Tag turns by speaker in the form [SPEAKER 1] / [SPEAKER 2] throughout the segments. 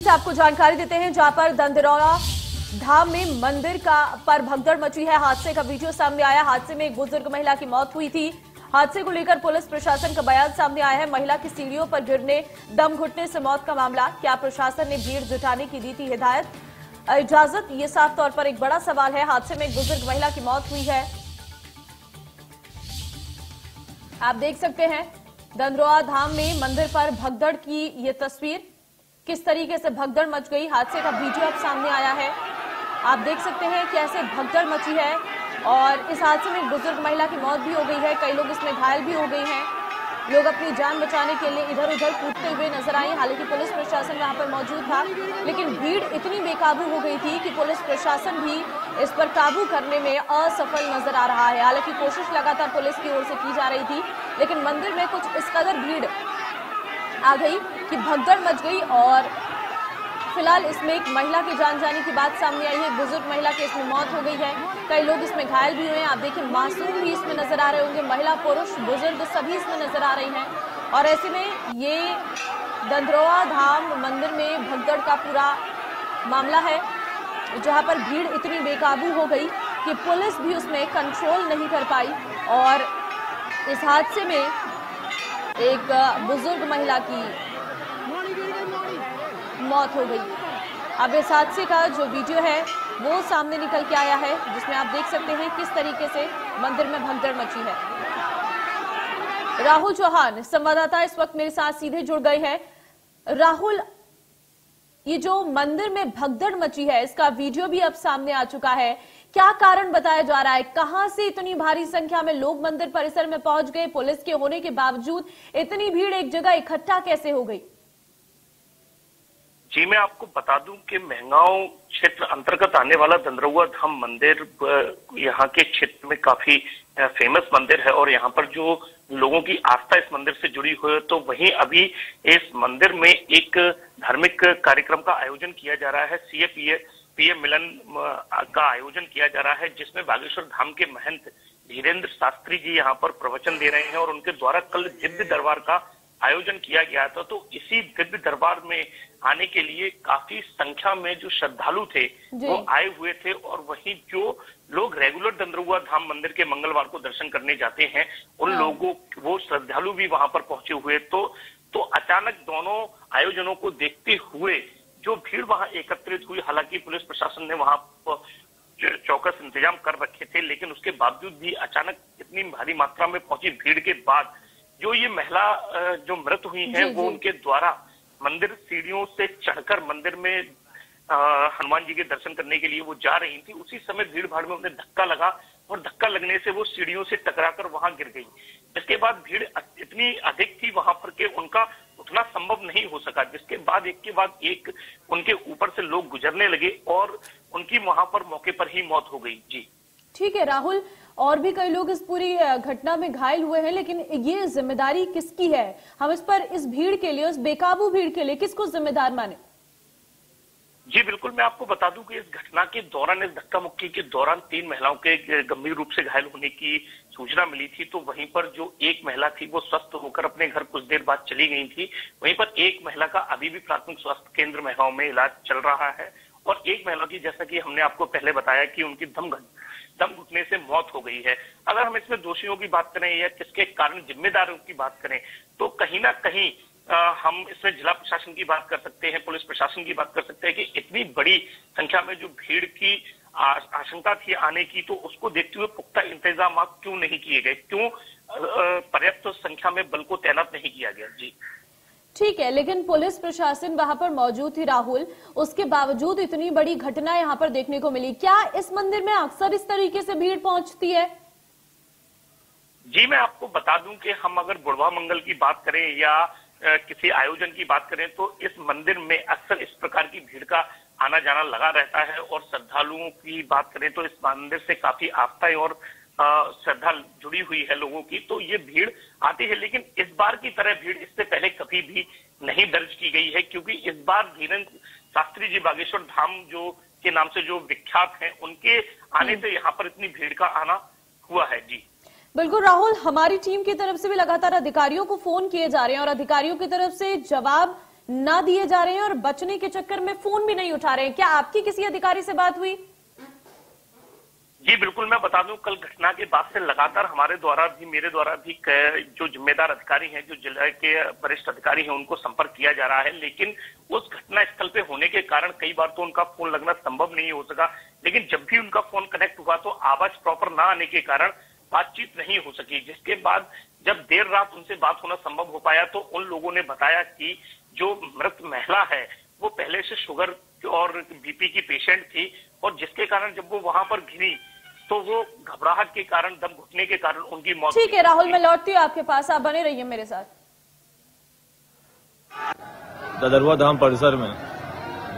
[SPEAKER 1] से आपको जानकारी देते हैं, जहां पर दंदरौला धाम में मंदिर पर भगदड़ मची है। हादसे का वीडियो सामने आया। हादसे में एक बुजुर्ग महिला की मौत हुई थी। हादसे को लेकर पुलिस प्रशासन का बयान सामने आया है। महिला की सीढ़ियों पर गिरने, दम घुटने से मौत का मामला। क्या प्रशासन ने भीड़ जुटाने की दी थी इजाजत? ये साफ तौर पर एक बड़ा सवाल है। हादसे में एक बुजुर्ग महिला की मौत हुई है। आप देख सकते हैं दंदरौला धाम में मंदिर पर भगदड़ की ये तस्वीर, किस तरीके से भगदड़ मच गई। हादसे का वीडियो अब सामने आया है। आप देख सकते हैं कैसे भगदड़ मची है और इस हादसे में एक बुजुर्ग महिला की मौत भी हो गई है। कई लोग इसमें घायल भी हो गए हैं। लोग अपनी जान बचाने के लिए इधर उधर कूदते हुए नजर आए। हालांकि पुलिस प्रशासन वहां पर मौजूद था, लेकिन भीड़ इतनी बेकाबू हो गई थी कि पुलिस प्रशासन भी इस पर काबू करने में असफल नजर आ रहा है। हालांकि कोशिश लगातार पुलिस की ओर से की जा रही थी, लेकिन मंदिर में कुछ इस कदर भीड़ आ गई कि भगदड़ मच गई और फिलहाल इसमें एक महिला की जान जाने की बात सामने आई है। बुजुर्ग महिला की इसमें मौत हो गई है। कई लोग इसमें घायल भी हुए हैं। आप देखिए मासूम भी इसमें नजर आ रहे होंगे। महिला, पुरुष, बुजुर्ग सभी इसमें नजर आ रही हैं। और ऐसे में ये दंदरौला धाम मंदिर में भगदड़ का पूरा मामला है, जहां पर भीड़ इतनी बेकाबू हो गई कि पुलिस भी उसमें कंट्रोल नहीं कर पाई और इस हादसे में एक बुजुर्ग महिला की मौत हो गई। अब इस हादसे का जो वीडियो है वो सामने निकल के आया है, जिसमें आप देख सकते हैं किस तरीके से मंदिर में भगदड़ मची है। राहुल चौहान संवाददाता इस वक्त मेरे साथ सीधे जुड़ गए हैं। राहुल, ये जो मंदिर में भगदड़ मची है इसका वीडियो भी अब सामने आ चुका है। क्या कारण बताया जा रहा है? कहां से इतनी भारी संख्या में लोग मंदिर परिसर में पहुंच गए? पुलिस के होने के बावजूद इतनी भीड़ एक जगह इकट्ठा कैसे हो गई?
[SPEAKER 2] जी, मैं आपको बता दूं कि महगांव क्षेत्र अंतर्गत आने वाला दंदरौला धाम मंदिर यहाँ के क्षेत्र में काफी फेमस मंदिर है और यहाँ पर जो लोगों की आस्था इस मंदिर से जुड़ी हुई है, तो वहीं अभी इस मंदिर में एक धार्मिक कार्यक्रम का आयोजन किया जा रहा है। पीएम मिलन का आयोजन किया जा रहा है, जिसमें बागेश्वर धाम के महंत धीरेन्द्र शास्त्री जी यहाँ पर प्रवचन दे रहे हैं और उनके द्वारा कल दिव्य दरबार का आयोजन किया गया था। तो इसी दिव्य दरबार में आने के लिए काफी संख्या में जो श्रद्धालु थे वो आए हुए थे और वहीं जो लोग रेगुलर दंदरौला धाम मंदिर के मंगलवार को दर्शन करने जाते हैं उन लोगों वो श्रद्धालु भी वहां पर पहुंचे हुए। तो अचानक दोनों आयोजनों को देखते हुए जो भीड़ वहां एकत्रित हुई, हालांकि पुलिस प्रशासन ने वहां चौकस इंतजाम कर रखे थे, लेकिन उसके बावजूद भी अचानक इतनी भारी मात्रा में पहुंची भीड़ के बाद जो ये महिला जो मृत हुई है वो उनके द्वारा मंदिर सीढ़ियों से चढ़कर मंदिर में हनुमान जी के दर्शन करने के लिए वो जा रही थी। उसी समय भीड़ भाड़ में उन्हें धक्का लगा और धक्का लगने से वो सीढ़ियों से टकराकर वहां गिर गई। इसके बाद भीड़ इतनी अधिक थी वहां पर कि उनका उठना संभव नहीं हो सका, जिसके बाद एक के बाद एक उनके ऊपर से लोग गुजरने लगे और उनकी वहां पर मौके पर ही मौत हो गई। जी
[SPEAKER 1] ठीक है राहुल, और भी कई लोग इस पूरी घटना में घायल हुए हैं, लेकिन ये जिम्मेदारी किसकी है? हम इस भीड़ के लिए, उस बेकाबू भीड़ के लिए किसको जिम्मेदार माने?
[SPEAKER 2] जी बिल्कुल, मैं आपको बता दूं कि इस घटना के दौरान, इस धक्का मुक्की के दौरान 3 महिलाओं के गंभीर रूप से घायल होने की सूचना मिली थी। तो वहीं पर जो एक महिला थी वो स्वस्थ होकर अपने घर कुछ देर बाद चली गई थी। वहीं पर एक महिला का अभी भी प्राथमिक स्वास्थ्य केंद्र महगांव में इलाज चल रहा है और एक महिला की, जैसा कि हमने आपको पहले बताया, कि उनकी दम घुटने से मौत हो गई है। अगर हम इसमें दोषियों की बात करें या किसके कारण जिम्मेदारों की बात करें, तो कहीं ना कहीं हम इसमें जिला प्रशासन की बात कर सकते हैं, पुलिस प्रशासन की बात कर सकते हैं कि इतनी बड़ी संख्या में जो भीड़ की आशंका थी आने की, तो उसको देखते हुए पुख्ता इंतजाम क्यों नहीं किए गए? क्यों पर्याप्त संख्या में बल को तैनात नहीं किया गया? जी
[SPEAKER 1] ठीक है, लेकिन पुलिस प्रशासन वहां पर मौजूद थी राहुल, उसके बावजूद इतनी बड़ी घटना यहां पर देखने को मिली। क्या इस मंदिर में अक्सर इस तरीके से भीड़ पहुंचती है?
[SPEAKER 2] जी, मैं आपको बता दूं कि हम अगर बुढ़वा मंगल की बात करें या किसी आयोजन की बात करें, तो इस मंदिर में अक्सर इस प्रकार की भीड़ का आना जाना लगा रहता है। और श्रद्धालुओं की बात करें तो इस मंदिर से काफी आस्था और श्रद्धा जुड़ी हुई है लोगों की, तो ये भीड़ आती है। लेकिन इस बार की तरह भीड़ इससे पहले कभी भी नहीं दर्ज की गई है, क्योंकि इस बार धीरेन्द्र शास्त्री जी बागेश्वर धाम जो के नाम से जो विख्यात हैं, उनके आने से यहाँ पर इतनी भीड़ का आना हुआ है। जी
[SPEAKER 1] बिल्कुल राहुल, हमारी टीम की तरफ से भी लगातार अधिकारियों को फोन किए जा रहे हैं और अधिकारियों की तरफ से जवाब ना दिए जा रहे हैं और बचने के चक्कर में फोन भी नहीं उठा रहे हैं। क्या आपकी किसी अधिकारी से बात हुई?
[SPEAKER 2] जी बिल्कुल, मैं बता दूं, कल घटना के बाद से लगातार हमारे द्वारा भी, मेरे द्वारा भी जो जिम्मेदार अधिकारी हैं, जो जिला के वरिष्ठ अधिकारी हैं, उनको संपर्क किया जा रहा है। लेकिन उस घटना स्थल पे होने के कारण कई बार तो उनका फोन लगना संभव नहीं हो सका। लेकिन जब भी उनका फोन कनेक्ट हुआ तो आवाज प्रॉपर ना आने के कारण बातचीत नहीं हो सकी। जिसके बाद जब देर रात उनसे बात होना संभव हो पाया तो उन लोगों ने बताया कि जो मृत महिला है वो पहले से शुगर और बीपी की पेशेंट थी, और जिसके कारण जब वो वहां पर गिरी तो वो घबराहट के कारण, दम घुटने के कारण उनकी मौत।
[SPEAKER 1] ठीक है राहुल, मैं लौटती हूँ आपके पास, आप बने रहिए मेरे साथ।
[SPEAKER 3] ददरुआ धाम परिसर में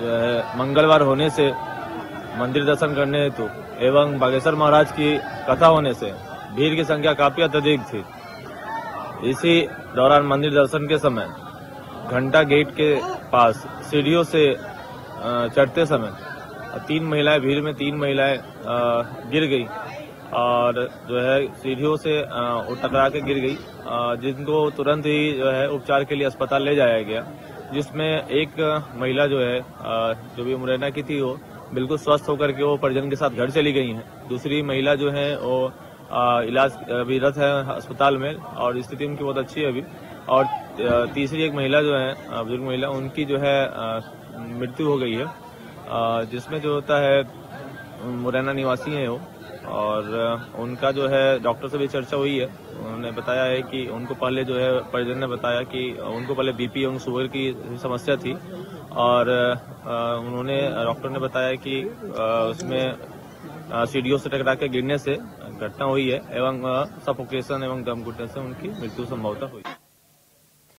[SPEAKER 3] जो है मंगलवार होने से मंदिर दर्शन करने हेतु एवं बागेश्वर महाराज की कथा होने से भीड़ की संख्या काफी अत्यधिक थी। इसी दौरान मंदिर दर्शन के समय घंटा गेट के पास सीढ़ियों से चढ़ते समय तीन महिलाएं गिर गई और जो है सीढ़ियों से टकरा के गिर गई, जिनको तुरंत ही जो है उपचार के लिए अस्पताल ले जाया गया, जिसमें एक महिला जो है जो भी मुरैना की थी वो बिल्कुल स्वस्थ होकर के वो परिजन के साथ घर चली गई हैं। दूसरी महिला जो है वो इलाज अभिरत है अस्पताल में और स्थिति उनकी बहुत अच्छी है अभी। और तीसरी एक महिला जो है बुजुर्ग महिला, उनकी जो है मृत्यु हो गई है, जिसमें जो होता है मुरैना निवासी है वो, और उनका जो है डॉक्टर से भी चर्चा हुई है। उन्होंने बताया है कि उनको पहले जो है परिजन ने बताया कि उनको पहले बीपी एवं शुगर की समस्या थी, और उन्होंने डॉक्टर ने बताया कि उसमें सीढ़ियों से टकरा के गिरने से घटना हुई है एवं सफोकेशन एवं दम घुटने से उनकी मृत्यु संभवतः हुई।